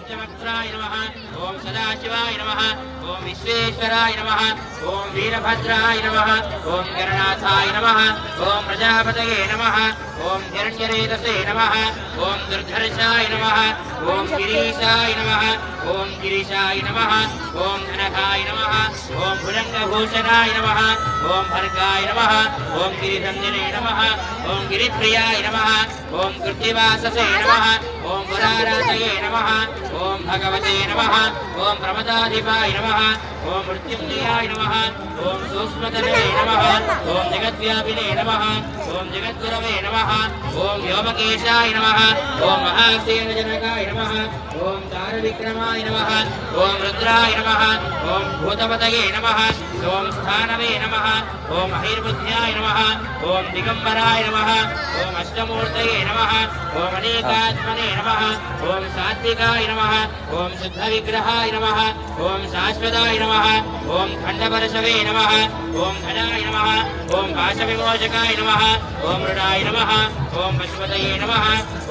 पंचवक्त्राय नमः ओम सदाशिवाय नमः ओम विश्वेश्वराय नमः ओम वीरभद्राय नमः ओम गणनाथाय नमः ओम प्रजापतये नमः ओम हिरण्यरेतसे नमः ओम दुर्धर्षाय नमः ओम गिरीशाय नमः ओम गिरीशाय नमः ओम धनकाय नमः ओम भुजंगभूषणाय नमः ओम भर्गाय नमः ओम गिरिधन्दिने नमः ओम गिरिप्रियाय नमः ओम कृत्तिवाससे नमः ओम पुरारातये नमः ओम भगवते नमः ओम प्रमदाधिपाय नमः ओम मृत्युंजयाय नमः ओम सूक्ष्मतरे नमः ओम जगद्व्यापिने नमः ओम जगद्गुरवे नमः ओम व्योमकेशाय नमः ओम महासेनजनकाय नमः ओम दारुविक्रमाय नमः ओम रुद्राय नमः ओम भूतपतये नमः ओम स्थानवे नमः ओम महिर्बुद्ध्याय नमः ओम दिगंबराय नमः ओम अष्टमूर्तये नमः ओम अनेकात्मने नमः ओम सात्विकाय नमः ओम शुद्धविग्रहाय नमः ओम शाश्वताय नमः ओम खंडपरशवे नमः ओम धनाय नमः ओम पाशविमोचकाय नमः ओम मृडाय नमः ओम पशुपतये नमः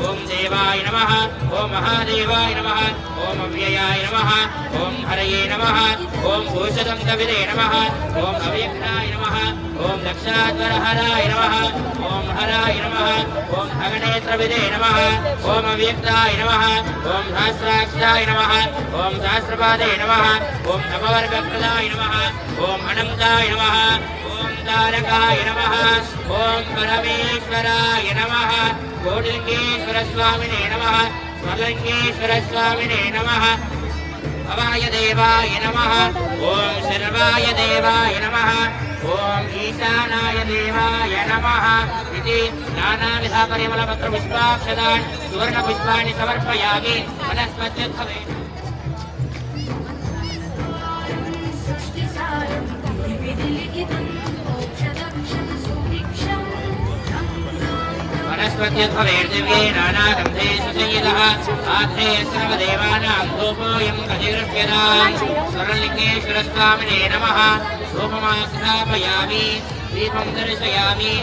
ओम देवाय नमः ओम महादेवाय नमः ओम अव्ययाय नमः ओम हरये नमः ओम भूषदन्तविदे नमः ओम अव्यक्ताय नमः ओम दक्षाध्वरहराय नमः ओम हराय नमः ओम भगनेत्रविदे नमः ओम अव्यक्ताय नमः ओम सहस्राक्षाय नमः ओम सहस्रपादे नमः ओम नववर्गप्रदाय नमः ओम अनन्ताय नमः ओम तारकाय नमः ओम परमेश्वराय नमः कोटिलिंगेश्वरस्वामिने नमः स्वलिंगेश्वरस्वामिने नमः भवाय देवाय नमः ओम शर्वाय देवाय नमः ओम ईशानाय देवाय नमः इति नानाविध परिमलपत्रपुष्पाक्षतान् सुवर्णपुष्पाणि समर्पयामि वनस्पत्युत्सवे वनस्पत्युत्सवेर्दिव्ये नानागन्धे सुसंयुतः आत्रे सर्वदेवानां धूपोऽयं प्रतिगृह्यताम् स्वर्णलिङ्गेश्वरस्वामिने नमः धूपमास्थापयामि दीपं दर्शयामि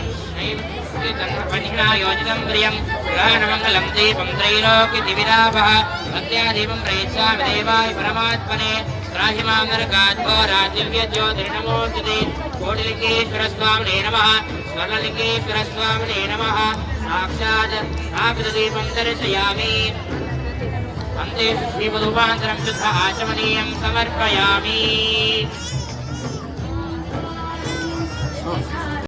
योजितं प्रियं ग्रहणमङ्गलं दीपं त्रैलोक्यदिविलापः भक्त्या दीपं प्रयच्छामि देवाय परमात्मने त्राहि मां नरकाद्घोरादिव्यज्योतिर्नमोऽस्तुते कोटिलिङ्गेश्वरस्वामिने नमः स्वर्णलिङ्गेश्वरस्वामिने नमः साक्षात् स्थापितदीपं दर्शयामि अन्ते श्रीमधुपान्तरं शुद्ध आचमनीयं समर्पयामि।